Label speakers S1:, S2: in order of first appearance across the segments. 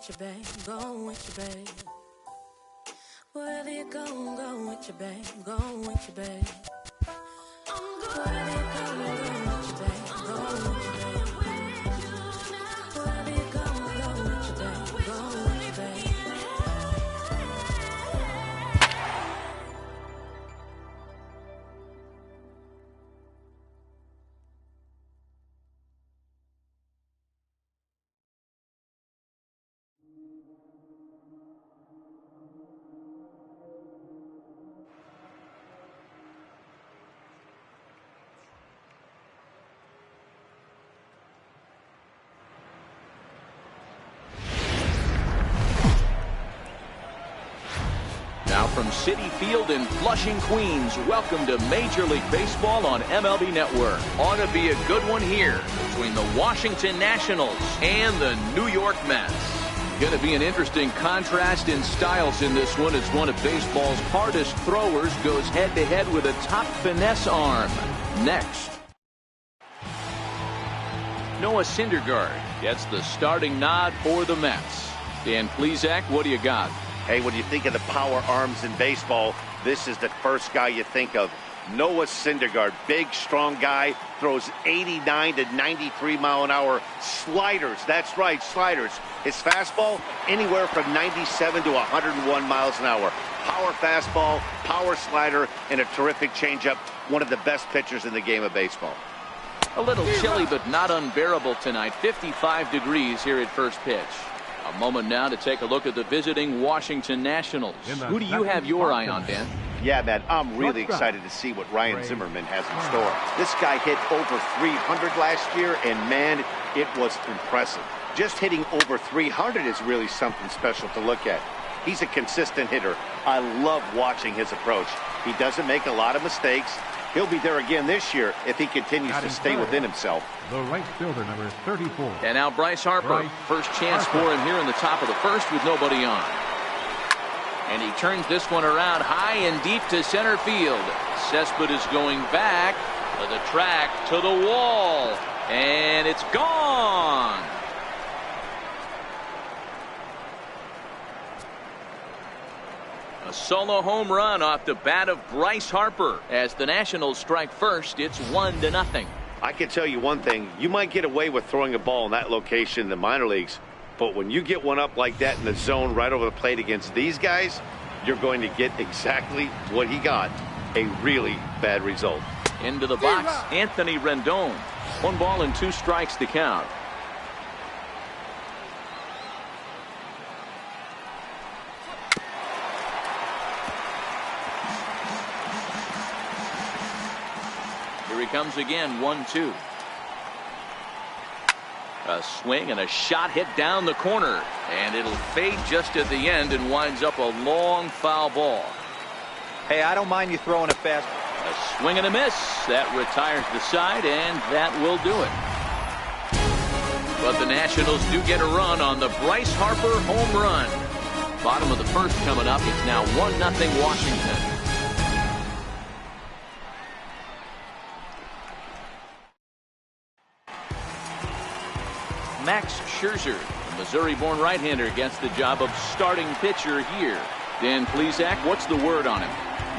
S1: you, babe. Go with you, babe. Wherever you go with you, babe. Go with you, babe. Wherever you go with you, babe. Go with you, babe. Wherever you go with you, babe. Go with you, babe.
S2: Now from Citi Field in Flushing, Queens, welcome to Major League Baseball on MLB Network. Ought to be a good one here between the Washington Nationals and the New York Mets. Going to be an interesting contrast in styles in this one as one of baseball's hardest throwers goes head-to-head with a top finesse arm. Next. Noah Syndergaard gets the starting nod for the Mets. Dan Plesac, what do you got?
S3: Hey, when you think of the power arms in baseball, this is the first guy you think of. Noah Syndergaard, big, strong guy, throws 89 to 93 mile an hour sliders. That's right, sliders. His fastball, anywhere from 97 to 101 miles an hour. Power fastball, power slider, and a terrific changeup. One of the best pitchers in the game of baseball.
S2: A little chilly, but not unbearable tonight. 55 degrees here at first pitch. A moment now to take a look at the visiting Washington Nationals. Who do you have your eye on, Dan?
S3: Yeah, man, I'm really excited to see what Ryan Zimmerman has in store. This guy hit over 300 last year, and man, it was impressive. Just hitting over 300 is really something special to look at. He's a consistent hitter. I love watching his approach. He doesn't make a lot of mistakes. He'll be there again this year if he continues to stay within himself.
S4: The right fielder, number 34.
S2: And now Bryce Harper. First chance for him here in the top of the first with nobody on. And he turns this one around high and deep to center field. Cespedes is going back to the track, to the wall. And it's gone. A solo home run off the bat of Bryce Harper. As the Nationals strike first, it's 1-0.
S3: I can tell you one thing. You might get away with throwing a ball in that location in the minor leagues, but when you get one up like that in the zone right over the plate against these guys, you're going to get exactly what he got, a really bad result.
S2: Into the box, Anthony Rendon. 1 ball and 2 strikes to count. Here he comes again, 1-2. A swing and a shot hit down the corner, and it'll fade just at the end and winds up a long foul ball.
S5: Hey, I don't mind you throwing a fast.
S2: A swing and a miss. That retires the side, and that will do it. But the Nationals do get a run on the Bryce Harper home run. Bottom of the first coming up. It's now 1-0 Washington. Max Scherzer, the Missouri-born right-hander, gets the job of starting pitcher here. Dan Plesac, what's the word on him?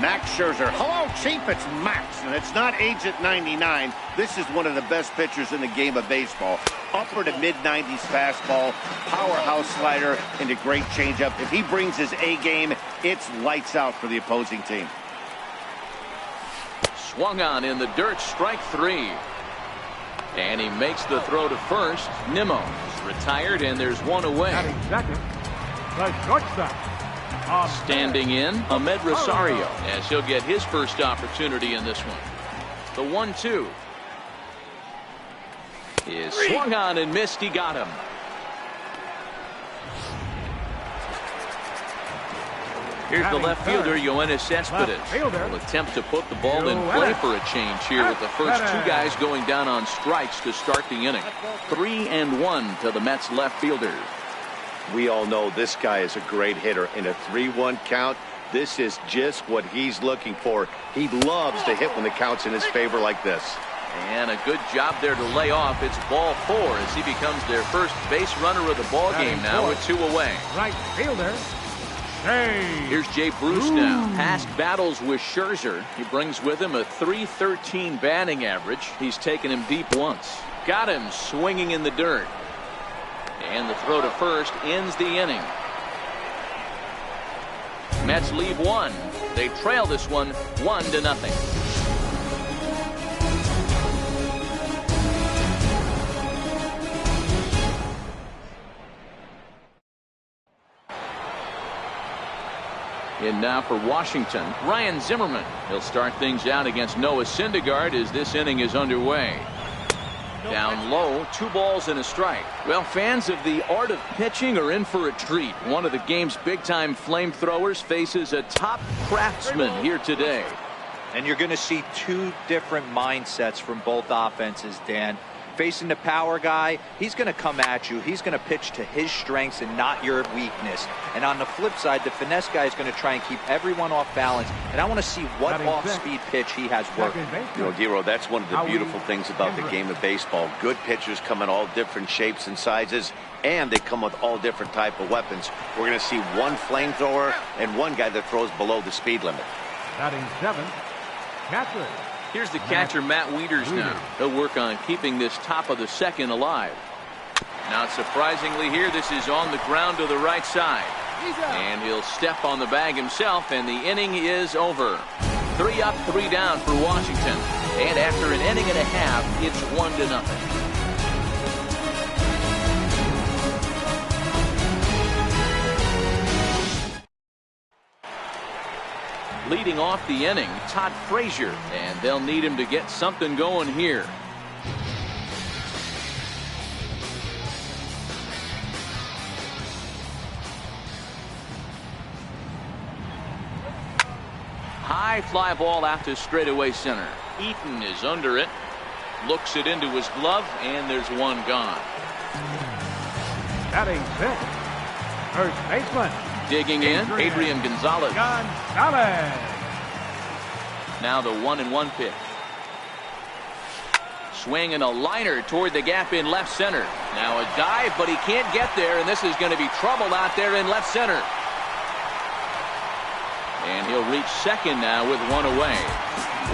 S3: Max Scherzer. Hello, Chief. It's Max, and it's not Agent 99. This is one of the best pitchers in the game of baseball. Upper to mid-90s fastball, powerhouse slider, and a great changeup. If he brings his A game, it's lights out for the opposing team.
S2: Swung on in the dirt, strike 3. And he makes the throw to first. Nimmo is retired, and there's one away.
S4: Second, the shortstop.
S2: Standing in, Ahmed Rosario, as he'll get his first opportunity in this one. The 1-2 is swung on and missed. He got him. Here's the left fielder, Yoenis Cespedes. Will attempt to put the ball in play for a change here with the first 2 guys going down on strikes to start the inning. 3-1 to the Mets left fielder.
S3: We all know this guy is a great hitter. In a 3-1 count, this is just what he's looking for. He loves to hit when the count's in his favor like this.
S2: And a good job there to lay off. It's ball 4 as he becomes their first base runner of the ball game now with 2 away.
S4: Right fielder. Hey.
S2: Here's Jay Bruce now. Past battles with Scherzer. He brings with him a .313 batting average. He's taken him deep once. Got him swinging in the dirt. And the throw to first ends the inning. Mets leave 1. They trail this one 1-0. In now for Washington, Ryan Zimmerman. He'll start things out against Noah Syndergaard as this inning is underway. Down low, 2 balls and a strike. Well, fans of the art of pitching are in for a treat. One of the game's big-time flamethrowers faces a top craftsman here today.
S5: And you're going to see 2 different mindsets from both offenses, Dan. Facing the power guy, he's going to come at you. He's going to pitch to his strengths and not your weakness. And on the flip side, the finesse guy is going to try and keep everyone off balance. And I want to see what off-speed pitch he has working.
S3: You know, Giro, that's one of the beautiful things about the game of baseball. Good pitchers come in all different shapes and sizes, and they come with all different type of weapons. We're going to see one flamethrower and one guy that throws below the speed limit.
S4: Batting 7th, catcher.
S2: Here's the catcher, Matt Wieters now. He'll work on keeping this top of the second alive. Not surprisingly here, this is on the ground to the right side. And he'll step on the bag himself, and the inning is over. 3 up, 3 down for Washington. And after an inning and a half, it's 1-0. Leading off the inning, Todd Frazier, and they'll need him to get something going here. High fly ball out to straightaway center. Eaton is under it, looks it into his glove, and there's one gone.
S4: Batting 6th, first baseman.
S2: Digging in, Adrian Gonzalez. Now the 1-1 pitch. Swing and a liner toward the gap in left center. Now a dive, but he can't get there, and this is going to be trouble out there in left center. And he'll reach second now with 1 away.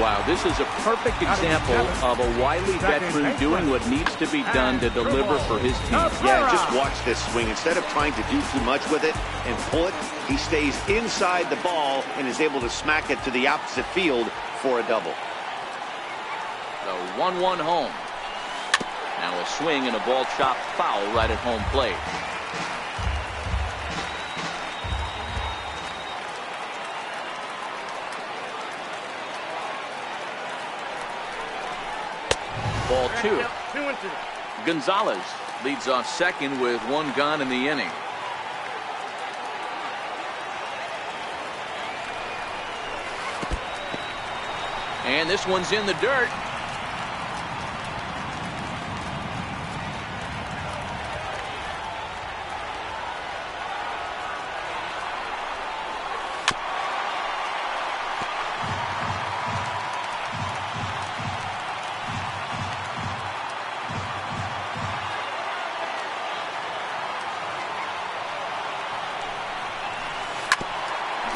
S2: Wow, this is a perfect example of a wily veteran doing what needs to be done to deliver for his team.
S3: Yeah, just watch this swing. Instead of trying to do too much with it and pull it, he stays inside the ball and is able to smack it to the opposite field for a double.
S2: The 1-1 home. Now a swing and a ball chopped foul right at home plate. Ball 2. Gonzalez leads off second with 1 gone in the inning. And this one's in the dirt.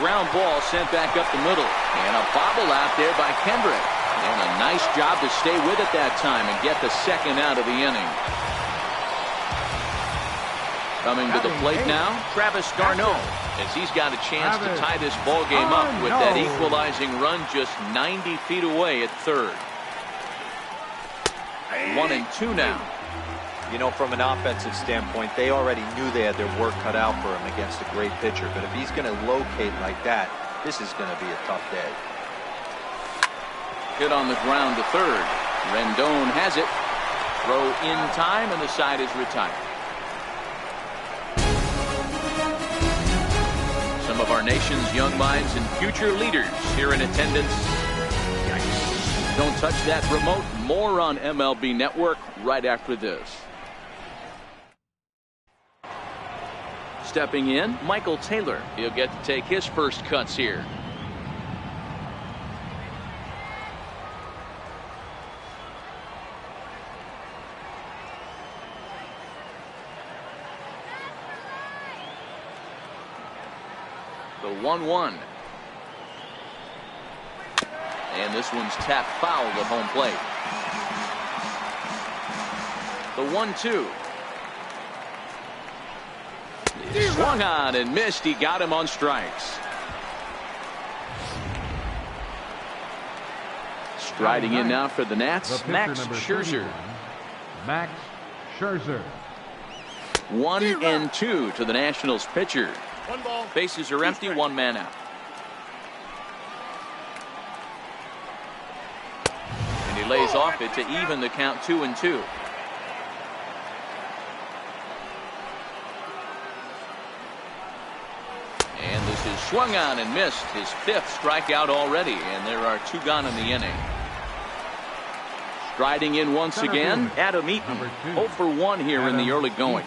S2: Ground ball sent back up the middle. And a bobble out there by Kendrick. And a nice job to stay with it that time and get the second out of the inning. Coming to the plate now, Travis d'Arnaud, as he's got a chance to tie this ball game up with that equalizing run just 90 feet away at third. 1-2 now.
S5: You know, from an offensive standpoint, they already knew they had their work cut out for him against a great pitcher. But if he's going to locate like that, this is going to be a tough day.
S2: Hit on the ground to third. Rendon has it. Throw in time, and the side is retired. Some of our nation's young minds and future leaders here in attendance. Yikes. Don't touch that remote. More on MLB Network right after this. Stepping in, Michael Taylor. He'll get to take his first cuts here. 1-1. And this one's tapped foul at home plate. The 1-2. He swung on and missed. He got him on strikes. Striding in now for the Nats, Max Scherzer.
S4: Max Scherzer.
S2: 1-2 to the Nationals pitcher. Bases are empty, one man out. And he lays off it to even the count 2-2. And this is swung on and missed. His 5th strikeout already, and there are 2 gone in the inning. Striding in once again, Adam Eaton. 0 for 1 here in the early going.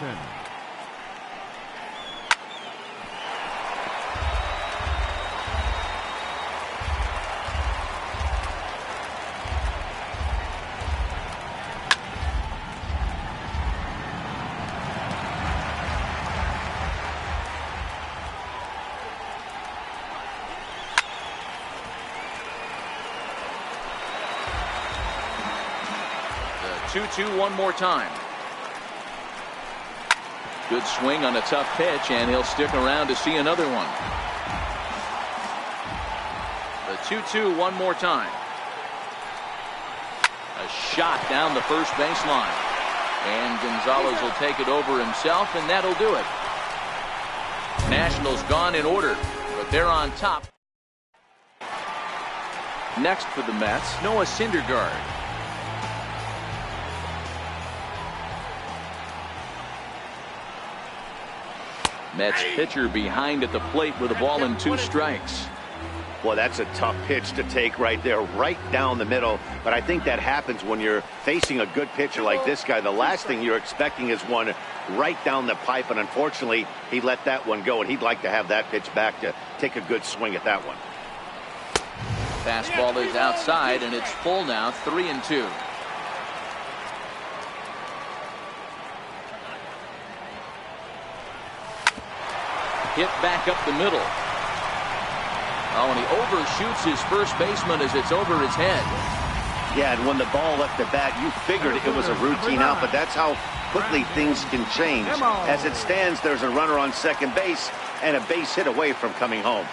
S2: The 2-2 one more time. Good swing on a tough pitch, and he'll stick around to see another one. The 2-2 one more time. A shot down the first baseline. And Gonzalez will take it over himself, and that'll do it. Nationals gone in order, but they're on top. Next for the Mets, Noah Syndergaard. Mets pitcher behind at the plate with the ball and 2 strikes.
S3: Well, that's a tough pitch to take right there, right down the middle. But I think that happens when you're facing a good pitcher like this guy. The last thing you're expecting is one right down the pipe, and unfortunately, he let that one go, and he'd like to have that pitch back to take a good swing at that one.
S2: Fastball is outside, and it's full now, 3-2. Hit back up the middle. Oh, and he overshoots his first baseman as it's over his head.
S3: Yeah, and when the ball left the bat, you figured it was a routine out, but that's how quickly things can change. As it stands, there's a runner on second base and a base hit away from coming home.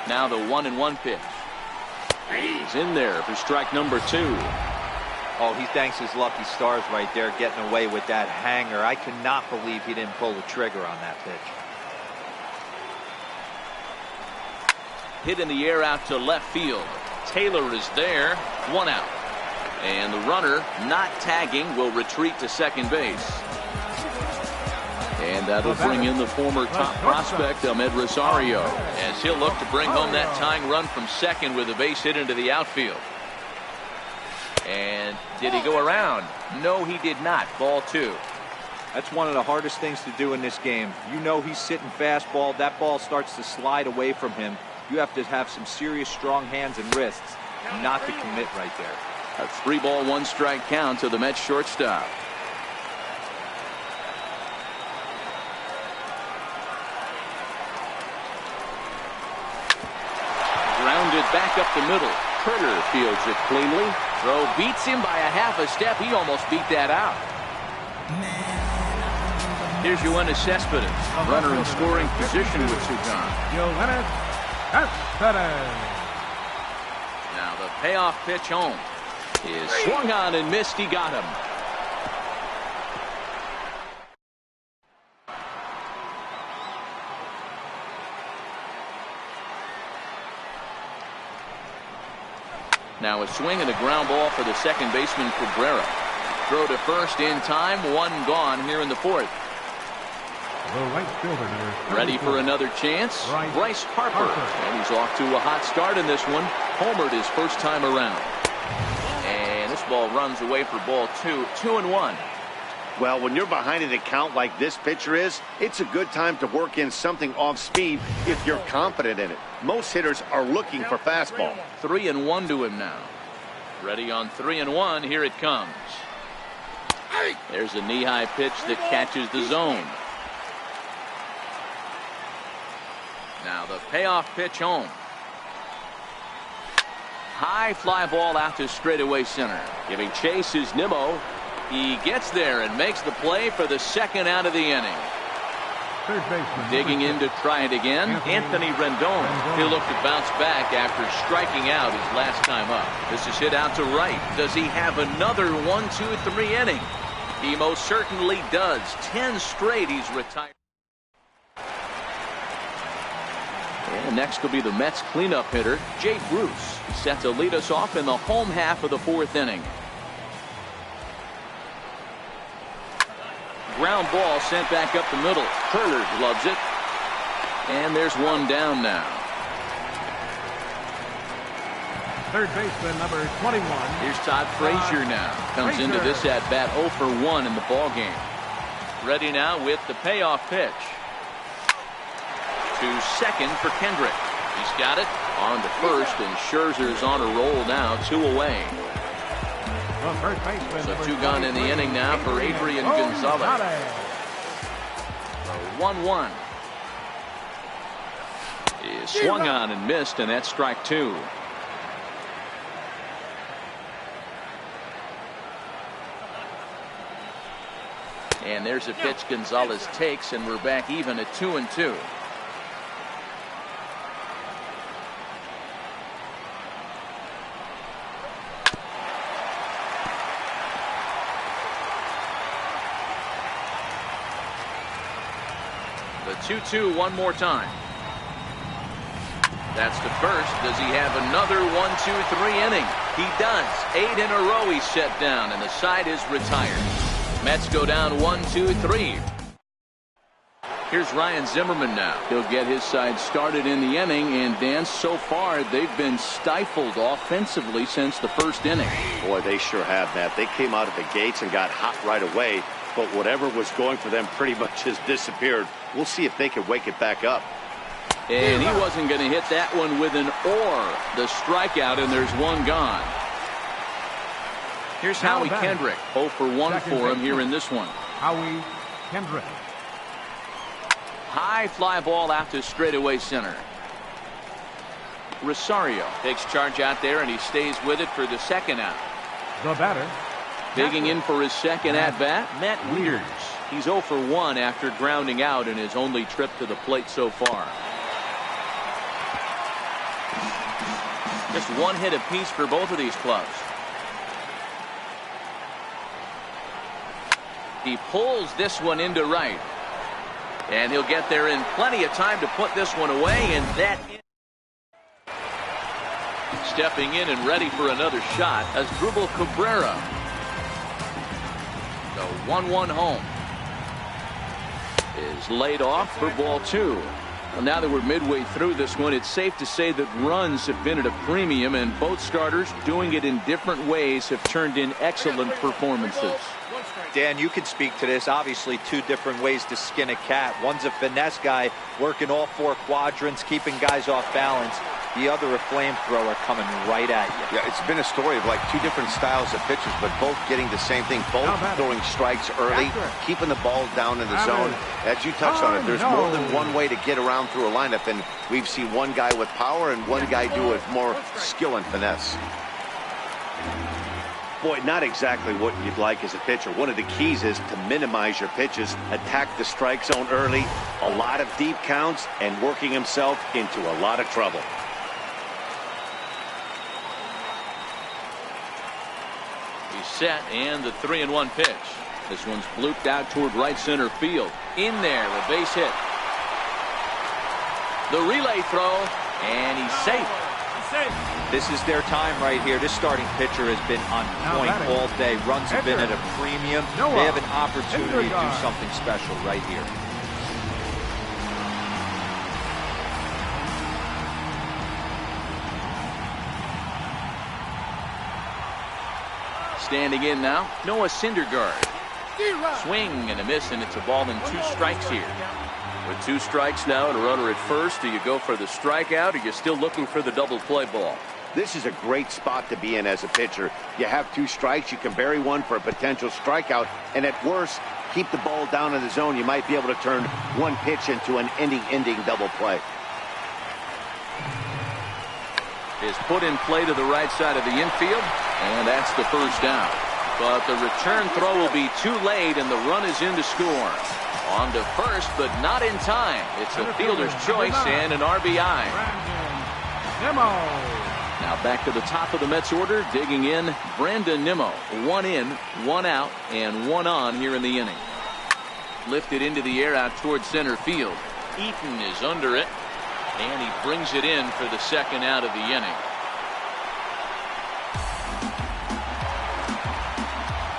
S2: Now the 1-1 pitch. He's in there for strike number 2.
S5: Oh, he thanks his lucky stars right there, getting away with that hanger. I cannot believe he didn't pull the trigger on that pitch.
S2: Hit in the air out to left field. Taylor is there, 1 out. And the runner, not tagging, will retreat to second base. And that'll bring in the former top prospect, Ahmed Rosario, as he'll look to bring home that tying run from second with a base hit into the outfield. And did he go around? No, he did not. Ball 2.
S5: That's one of the hardest things to do in this game. You know he's sitting fastball. That ball starts to slide away from him. You have to have some serious strong hands and wrists not to commit right there.
S2: A 3-ball, 1-strike count to the Mets shortstop. Grounded back up the middle. Critter fields it cleanly. Throw beats him by a half a step. He almost beat that out. Here's Yoenis Cespedes, runner in scoring position with 2 gone.
S4: Yoenis Cespedes.
S2: Now the payoff pitch home is swung on and missed. He got him. Now a swing and a ground ball for the second baseman Cabrera. Throw to first in time. 1 gone here in the 4th.
S4: The right fielder, number
S2: Ready for another chance. Bryce Harper. And he's off to a hot start in this one. Homered his first time around. And this ball runs away for ball 2. 2-1.
S3: Well, when you're behind an account like this pitcher is, it's a good time to work in something off speed if you're confident in it. Most hitters are looking for fastball.
S2: 3-1 to him now. Ready on 3-1. Here it comes. There's a knee-high pitch that catches the zone. Now the payoff pitch home. High fly ball out to straightaway center. Giving chase is Nimmo. He gets there and makes the play for the second out of the inning.
S4: Third baseman.
S2: Digging in to try it again, Anthony Rendon. He'll look to bounce back after striking out his last time up. This is hit out to right. Does he have another 1, 2, 3 inning? He most certainly does. 10 straight he's retired. And next will be the Mets cleanup hitter, Jay Bruce, set to lead us off in the home half of the 4th inning. Ground ball sent back up the middle. Turner gloves it. And there's one down now.
S4: Third baseman, number 21.
S2: Here's Todd Frazier now. Comes into this at bat 0 for 1 in the ball game. Ready now with the payoff pitch. To second for Kendrick. He's got it on to first, and Scherzer's on a roll now, 2 away.
S4: Well, first baseman,
S2: So 2 gone in the inning now for Adrian Gonzalez. 1-1. He swung on and missed, and that's strike 2. And there's a pitch Gonzalez takes, and we're back even at 2-2. The 2-2 one more time. That's the first. Does he have another 1, 2, 3 inning? He does. 8 in a row he's set down, and the side is retired. Mets go down 1, 2, 3. Here's Ryan Zimmerman now. He'll get his side started in the inning, and Dan, so far they've been stifled offensively since the first inning.
S3: Boy, they sure have, Matt. They came out of the gates and got hot right away, but whatever was going for them pretty much has disappeared. We'll see if they can wake it back up.
S2: And he wasn't going to hit that one with an the strikeout, and there's one gone. Here's Howie Kendrick. 0 for 1 for him here in this one.
S4: Howie Kendrick.
S2: High fly ball out to straightaway center. Rosario takes charge out there, and he stays with it for the second out.
S4: The batter.
S2: Digging in for his second at-bat, Matt Wieters. He's 0 for 1 after grounding out in his only trip to the plate so far. Just 1 hit apiece for both of these clubs. He pulls this one into right. And he'll get there in plenty of time to put this one away, and that stepping in and ready for another shot as Asdrubal Cabrera. The 1-1 home is laid off for ball 2. Well, now that we're midway through this one, it's safe to say that runs have been at a premium, and both starters, doing it in different ways, have turned in excellent performances.
S5: Dan, you can speak to this. Obviously, 2 different ways to skin a cat. One's a finesse guy working all 4 quadrants, keeping guys off balance. The other, a flamethrower coming right at you.
S3: Yeah, it's been a story of like 2 different styles of pitches, but both getting the same thing. Both throwing strikes early, keeping the ball down in the zone. As you touched on it, there's more than one way to get around through a lineup, and we've seen one guy with power and one guy do it more skill and finesse. Boy, not exactly what you'd like as a pitcher. One of the keys is to minimize your pitches, attack the strike zone early, a lot of deep counts, and working himself into a lot of trouble.
S2: He's set, and the 3-1 pitch. This one's blooped out toward right center field. In there, a base hit. The relay throw, and he's safe.
S5: This is their time right here. This starting pitcher has been on point all day. Runs have been at a premium. They have an opportunity to do something special right here.
S2: Standing in now, Noah Syndergaard. Swing and a miss, and it's a ball and 2 strikes here. With 2 strikes now and a runner at first, do you go for the strikeout, or are you still looking for the double play ball?
S3: This is a great spot to be in as a pitcher. You have 2 strikes, you can bury one for a potential strikeout, and at worst, keep the ball down in the zone. You might be able to turn one pitch into an ending double play.
S2: is put in play to the right side of the infield, and that's the first down. But the return throw will be too late, and the run is in to score. On to first, but not in time. It's a fielder's choice and an RBI.
S4: Brandon Nimmo.
S2: Now back to the top of the Mets order, digging in, Brandon Nimmo. 1 in, 1 out, and 1 on here in the inning. Lifted into the air out towards center field. Eaton is under it, and he brings it in for the second out of the inning.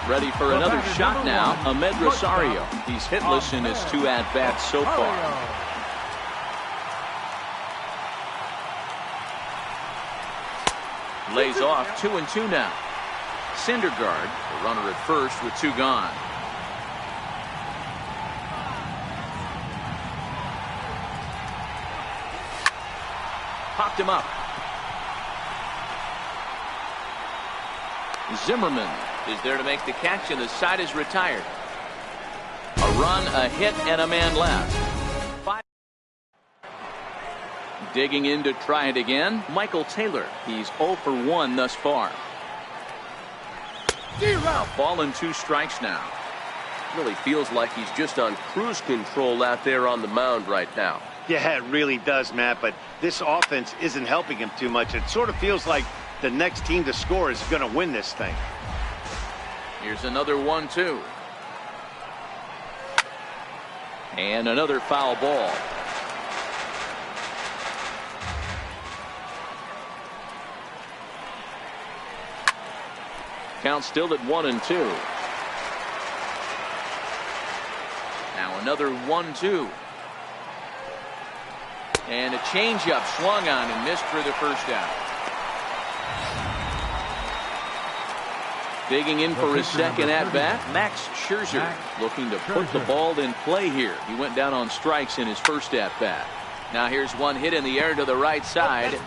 S2: Ready for another shot now, Ahmed Rosario. He's hitless in his 2 at-bats so far. Lays off 2-2 now. Syndergaard, the runner at first with 2 gone. Popped him up. Zimmerman is there to make the catch, and the side is retired. A run, a hit, and a man left. 5. Digging in to try it again, Michael Taylor. He's 0 for 1 thus far. Ball and 2 strikes now.
S6: Really feels like he's just on cruise control out there on the mound right now.
S3: Yeah, it really does, Matt, but this offense isn't helping him too much. It sort of feels like the next team to score is going to win this thing.
S2: Here's another 1-2. And another foul ball. Count still at 1-2. Now another 1-2. And a changeup swung on and missed for the first down. Digging in for his second at-bat, Max Scherzer, looking to put the ball in play here. He went down on strikes in his first at-bat. Now here's one hit in the air to the right side.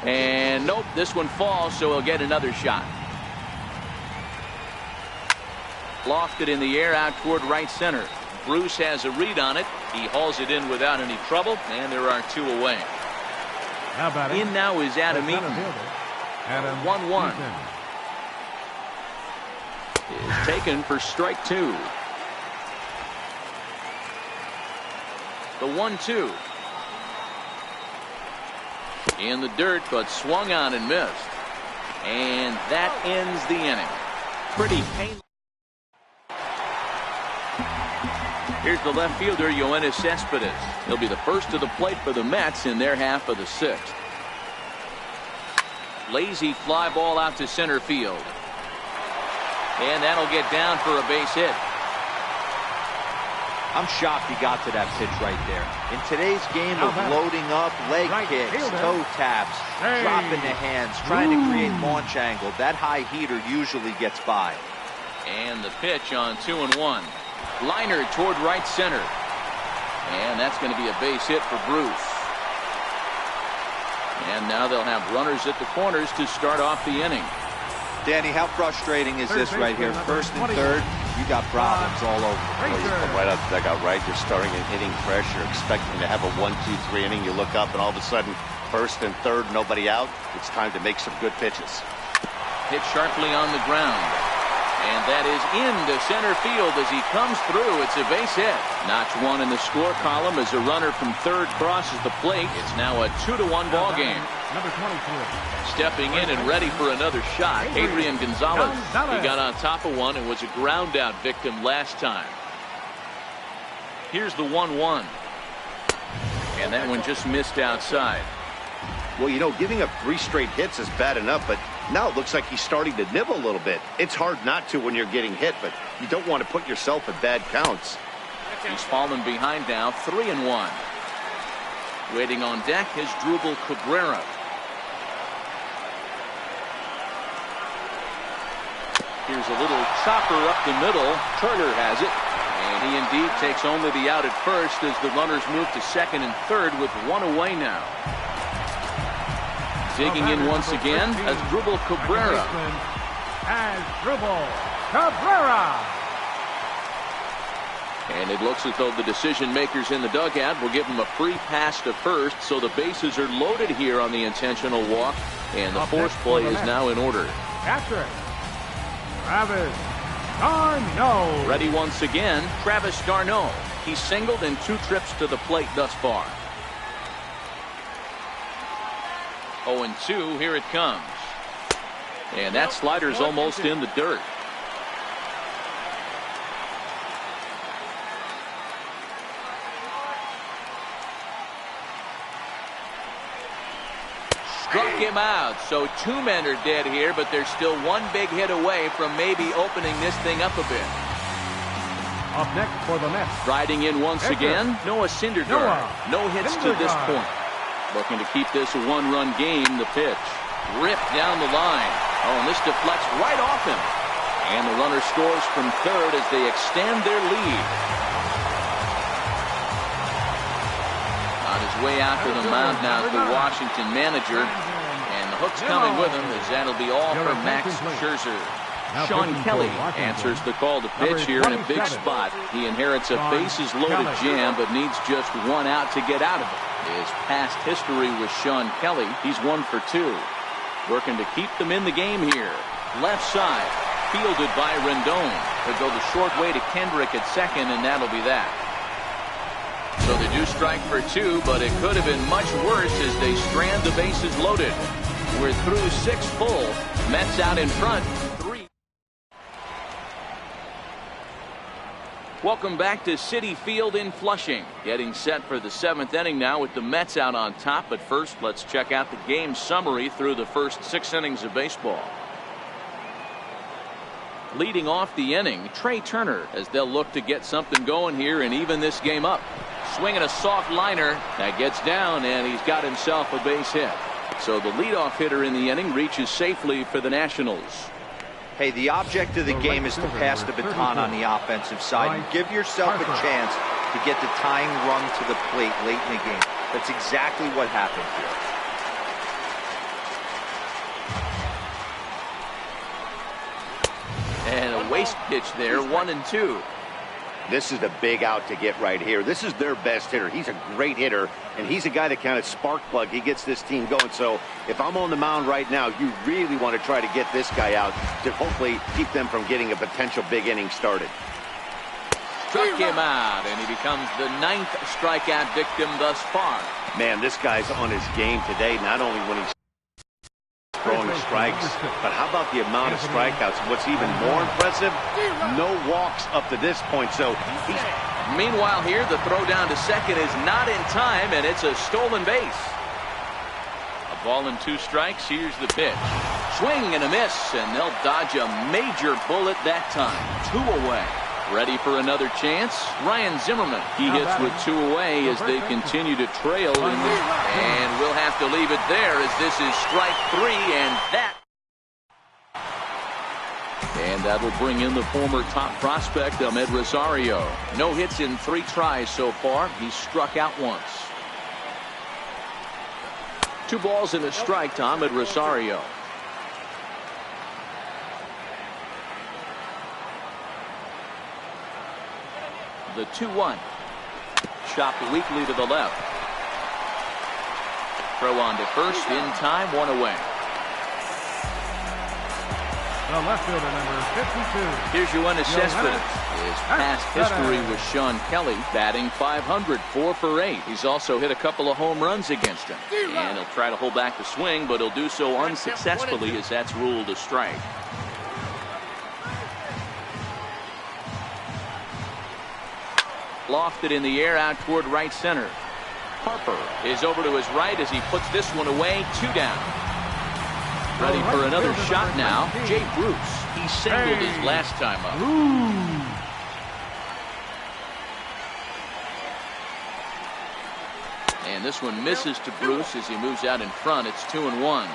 S2: And nope, this one falls, so he'll get another shot. Lofted in the air out toward right center. Bruce has a read on it. He hauls it in without any trouble, and there are 2 away.
S4: How about it?
S2: In now is Adam Eaton. 1-1. Is taken for strike 2. The 1-2. In the dirt, but swung on and missed. And that ends the inning. Pretty painful. Here's the left fielder, Yoenis Cespedes. He'll be the first to the plate for the Mets in their half of the 6th. Lazy fly ball out to center field. And that'll get down for a base hit.
S5: I'm shocked he got to that pitch right there. In today's game of loading up, leg kicks, toe taps, dropping the hands, trying to create launch angle, that high heater usually gets by.
S2: And the pitch on 2-1. Liner toward right center. And that's going to be a base hit for Bruce. And now they'll have runners at the corners to start off the inning.
S5: Danny, how frustrating is this right here? First and third, you got problems all over the place.
S3: Right out the dugout, right? You're starting an inning fresh. You're expecting to have a 1-2-3 inning. You look up, and all of a sudden, first and third, nobody out. It's time to make some good pitches.
S2: Hit sharply on the ground. And that is into center field as he comes through. It's a base hit. Notch 1 in the score column as a runner from third crosses the plate. It's now a 2-1 ball game.
S4: Number 22.
S2: Stepping in and ready for another shot, Adrian Gonzalez. He got on top of one and was a ground out victim last time. Here's the 1-1. And that one just missed outside.
S3: Well, you know, giving up 3 straight hits is bad enough, but now it looks like he's starting to nibble a little bit. It's hard not to when you're getting hit, but you don't want to put yourself in bad counts.
S2: He's fallen behind now, 3-1. Waiting on deck is Drupal Cabrera. Here's a little chopper up the middle. Turner has it. And he indeed takes only the out at first as the runners move to second and third with 1 away now. Digging in once again as Drupal Cabrera.
S4: As Drupal Cabrera.
S2: And it looks as though the decision makers in the dugout will give him a free pass to first, so the bases are loaded here on the intentional walk, and the force play is now in order.
S4: Catcher, Travis d'Arnaud.
S2: Ready once again, Travis d'Arnaud. He's singled in 2 trips to the plate thus far. 0-2, here it comes. And that slider's almost in the dirt. Struck him out, so 2 men are dead here, but there's still 1 big hit away from maybe opening this thing up a bit.
S4: Up next for the Mets.
S2: Riding in once again, Noah Syndergaard. No hits to this point. Looking to keep this a 1-run game. The pitch ripped down the line. Oh, and this deflects right off him. And the runner scores from third as they extend their lead. On his way out to the mound now is the Washington manager. And the hook's coming with him as that'll be all for Max Scherzer. Sean Kelly answers the call to pitch here in a big spot. He inherits a bases-loaded jam, but needs just 1 out to get out of it. His past history with Sean Kelly, he's 1 for 2. Working to keep them in the game here. Left side, fielded by Rendon. He'll go the short way to Kendrick at second, and that'll be that. So they do strike for 2, but it could have been much worse as they strand the bases loaded. We're through 6 full. Mets out in front. Welcome back to Citi Field in Flushing. Getting set for the 7th inning now with the Mets out on top. But first, let's check out the game summary through the first 6 innings of baseball. Leading off the inning, Trey Turner, as they'll look to get something going here and even this game up. Swinging a soft liner. That gets down, and he's got himself a base hit. So the leadoff hitter in the inning reaches safely for the Nationals.
S5: Hey, the object of the game is to pass the baton on the offensive side and give yourself a chance to get the tying run to the plate late in the game. That's exactly what happened here.
S2: And a waste pitch there, 1-2.
S3: This is a big out to get right here. This is their best hitter. He's a great hitter, and he's a guy that kind of spark plug. He gets this team going. So if I'm on the mound right now, you really want to try to get this guy out to hopefully keep them from getting a potential big inning started.
S2: Struck him out, and he becomes the 9th strikeout victim thus far.
S3: Man, this guy's on his game today, not only when he's throwing strikes, but how about the amount of strikeouts? What's even more impressive, no walks up to this point. So he's...
S2: Meanwhile here, the throw down to second is not in time, and it's a stolen base. A ball and 2 strikes. Here's the pitch. Swing and a miss, and they'll dodge a major bullet that time. 2 away. Ready for another chance? Ryan Zimmerman. He hits with 2 away as they continue to trail. And we'll have to leave it there as this is strike 3, and that. And that'll bring in the former top prospect, Ahmed Rosario. No hits in 3 tries so far. He's struck out once. 2 balls and a strike to Ahmed Rosario. The 2-1. Chopped weakly to the left. Throw on to first in time, 1 away.
S4: The left fielder, number 52.
S2: Here's Yoenis Cespedes. His past history with Sean Kelly, batting .500, 4 for 8. He's also hit a couple of home runs against him. And he'll try to hold back the swing, but he'll do so unsuccessfully as that's ruled a strike. Lofted in the air out toward right center. Harper is over to his right as he puts this one away. 2 down. Ready for another shot now. Jay Bruce. He singled his last time up. And this one misses to Bruce as he moves out in front. It's 2-1.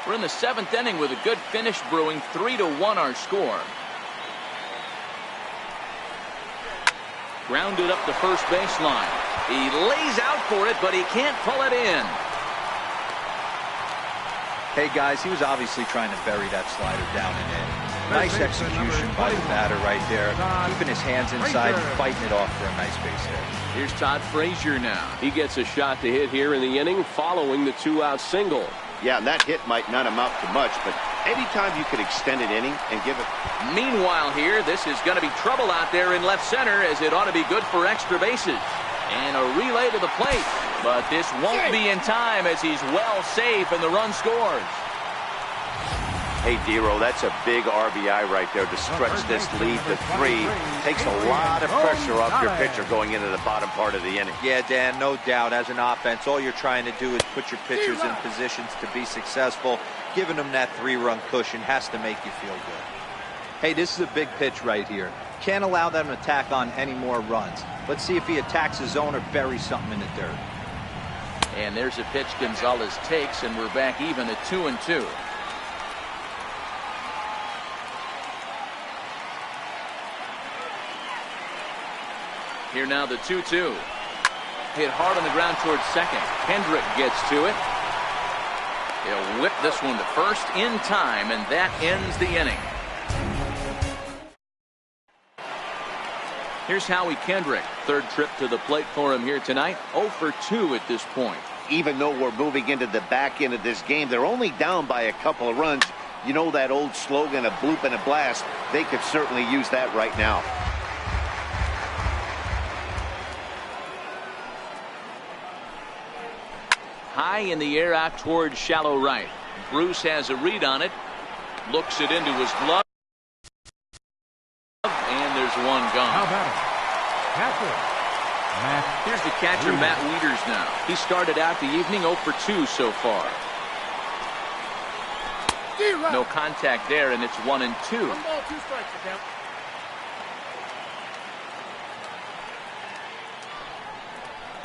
S2: We're in the 7th inning with a good finish brewing. 3-1 our score. Grounded up the first baseline. He lays out for it, but he can't pull it in.
S5: Hey, guys, he was obviously trying to bury that slider down and in. Nice execution by the batter right there. Keeping his hands inside, fighting it off for a nice base hit.
S2: Here's Todd Frazier now.
S6: He gets a shot to hit here in the inning following the 2-out single.
S3: Yeah, and that hit might not amount to much, but anytime you could extend an inning and give it.
S2: Meanwhile here, this is going to be trouble out there in left center, as it ought to be good for extra bases. And a relay to the plate. But this won't be in time, as he's well safe and the run scores.
S3: Hey, Dero, that's a big RBI right there to stretch this lead to 3. Takes a lot of pressure off your pitcher going into the bottom part of the inning.
S5: Yeah, Dan, no doubt. As an offense, all you're trying to do is put your pitchers in positions to be successful. Giving them that 3-run cushion has to make you feel good. Hey, this is a big pitch right here. Can't allow them to tack on any more runs. Let's see if he attacks his zone or buries something in the dirt.
S2: And there's a pitch Gonzalez takes, and we're back even at 2-2. Here now the 2-2. Hit hard on the ground towards second. Kendrick gets to it. He'll whip this one to first in time, and that ends the inning. Here's Howie Kendrick. Third trip to the plate for him here tonight. 0 for 2 at this point.
S3: Even though we're moving into the back end of this game, they're only down by a couple of runs. You know that old slogan, a bloop and a blast. They could certainly use that right now.
S2: High in the air out towards shallow right. Bruce has a read on it. Looks it into his glove. And there's one gone.
S4: How about it? Catcher.
S2: Here's the catcher, Matt Wieters now. He started out the evening 0 for 2 so far. No contact there, and it's 1-2.
S4: 1 ball, 2 strikes, account.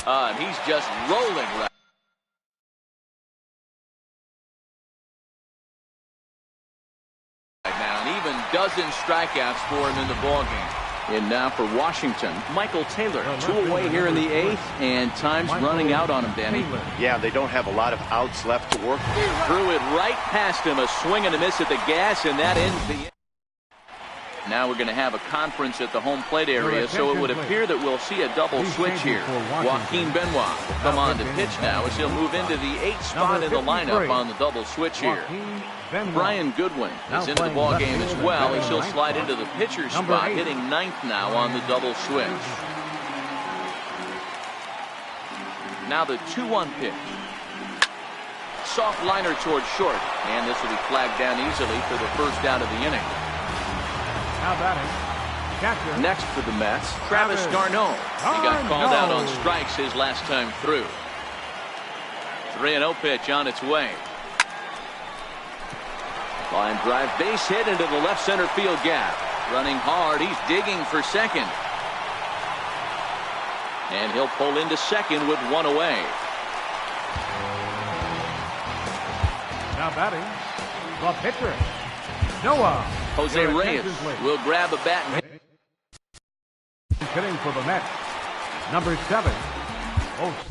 S2: And he's just rolling right now, and even dozen strikeouts for him in the ballgame. And now for Washington, Michael Taylor. 2 away here in the 8th, and time's running out on him, Danny.
S3: Yeah, they don't have a lot of outs left to work with.
S2: Threw it right past him, a swing and a miss at the gas, and that ends the inning. Now we're going to have a conference at the home plate area, so it would appear that we'll see a double switch here. Joaquin Benoit will come on to pitch now, as he'll move into the 8th spot in the lineup on the double switch here. Brian Goodwin is into the ball game as well, as he'll slide into the pitcher's spot, hitting 9th now on the double switch. Now the 2-1 pitch. Soft liner towards short, and this will be flagged down easily for the first out of the inning.
S4: How about it? Catcher.
S2: Next for the Mets, Travis Garneau. He got called out on strikes his last time through. 3-0 pitch on its way. Line drive, base hit into the left center field gap. Running hard, he's digging for second. And he'll pull into second with 1 away.
S4: Now batting, the pitcher, Noah.
S2: Jose Reyes will grab a bat and hit.
S4: Hitting for the Mets, number 7, Jose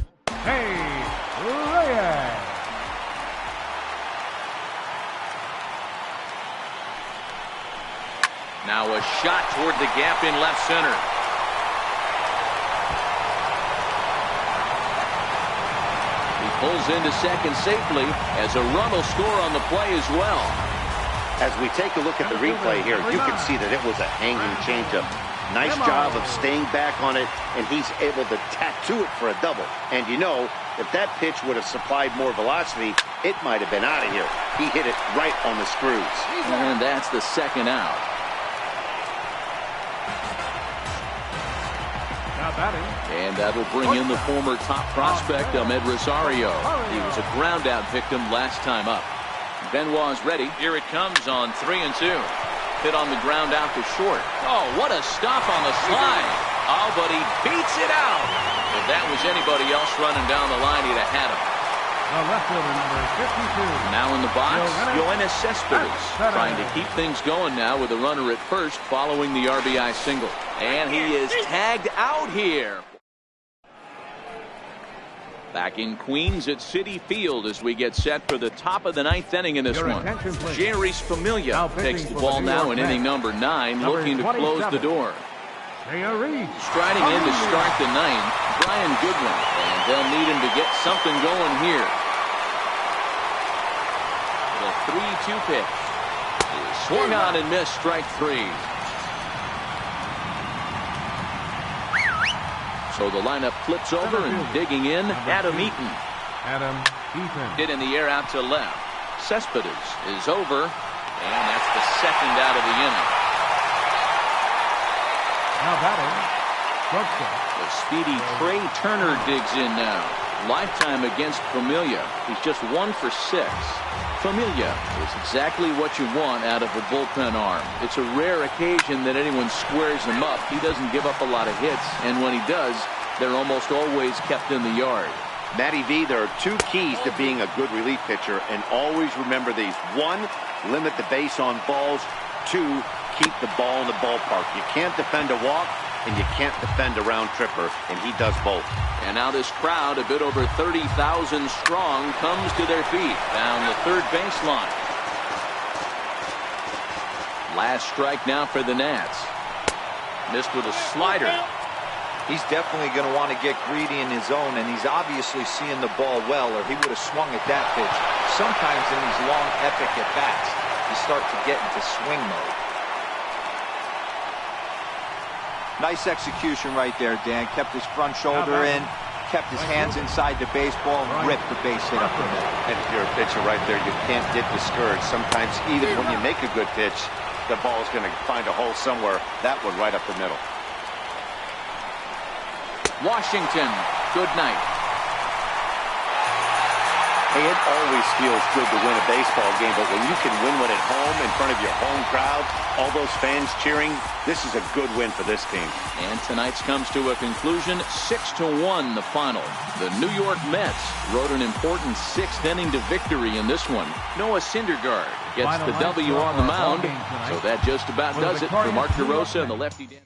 S4: Reyes.
S2: Now a shot toward the gap in left center. He pulls into second safely, as a run will score on the play as well.
S3: As we take a look at the replay here, you can see that it was a hanging changeup. Nice job of staying back on it, and he's able to tattoo it for a double. And you know, if that pitch would have supplied more velocity, it might have been out of here. He hit it right on the screws.
S2: And that's the second out. And that'll bring in the former top prospect, Ahmed Rosario. He was a ground out victim last time up. Benoit's ready. Here it comes on 3-2. Hit on the ground out to short. Oh, what a stop on the slide. Oh, but he beats it out. If that was anybody else running down the line, he'd have had him.
S4: The left fielder, number 52.
S2: Now in the box, Yoenis Cespedes, trying to keep things going now with a runner at first following the RBI single. And he is tagged out here. Back in Queens at Citi Field as we get set for the top of the 9th inning in this
S4: Your
S2: one.
S4: attention, please.
S2: Jerry Familia
S4: Now
S2: takes
S4: pitching
S2: the
S4: for
S2: ball
S4: the New
S2: now
S4: York
S2: in inning
S4: Mets.
S2: number 9,
S4: Number
S2: looking to close the
S4: 27.
S2: door.
S4: Thea Reed.
S2: Striding in to start the 9th, Brian Goodwin, and they'll need him to get something going here. The 3-2 pitch is swung on and missed, strike 3. So the lineup flips over and digging in, Adam Eaton.
S4: Adam Eaton.
S2: Hit in the air out to left. Cespedes is over, and that's the second out of the inning.
S4: Now batting, shortstop.
S2: The speedy Trey Turner digs in now. Lifetime against Familia. He's just 1 for 6. Familia is exactly what you want out of a bullpen arm. It's a rare occasion that anyone squares him up. He doesn't give up a lot of hits, and when he does, they're almost always kept in the yard.
S3: Matty V, there are 2 keys to being a good relief pitcher, and always remember these. 1, limit the base on balls. 2, keep the ball in the ballpark. You can't defend a walk, and you can't defend a round tripper, and he does both.
S2: And now this crowd, a bit over 30,000 strong, comes to their feet down the third baseline. Last strike now for the Nats. Missed with a slider.
S5: He's definitely going to want to get greedy in his zone, and he's obviously seeing the ball well, or he would have swung at that pitch. Sometimes in these long, epic at-bats, you start to get into swing mode. Nice execution right there, Dan. Kept his front shoulder in, kept his hands inside the baseball, and ripped the base hit up the middle.
S3: And if you're a pitcher right there, you can't get discouraged. Sometimes even when you make a good pitch, the ball's going to find a hole somewhere. That one right up the middle.
S2: Washington, good night.
S3: Hey, it always feels good to win a baseball game, but when you can win one at home in front of your home crowd, all those fans cheering, this is a good win for this team.
S2: And tonight's comes to a conclusion, 6-1 the final. The New York Mets rode an important 6th inning to victory in this one. Noah Syndergaard gets
S4: Final
S2: the W
S4: line
S2: on the
S4: for our ball
S2: mound,
S4: game tonight.
S2: so that just about
S4: For the
S2: does it for
S4: victorious
S2: Mark
S4: New York
S2: DeRosa and the
S4: Mets.
S2: lefty.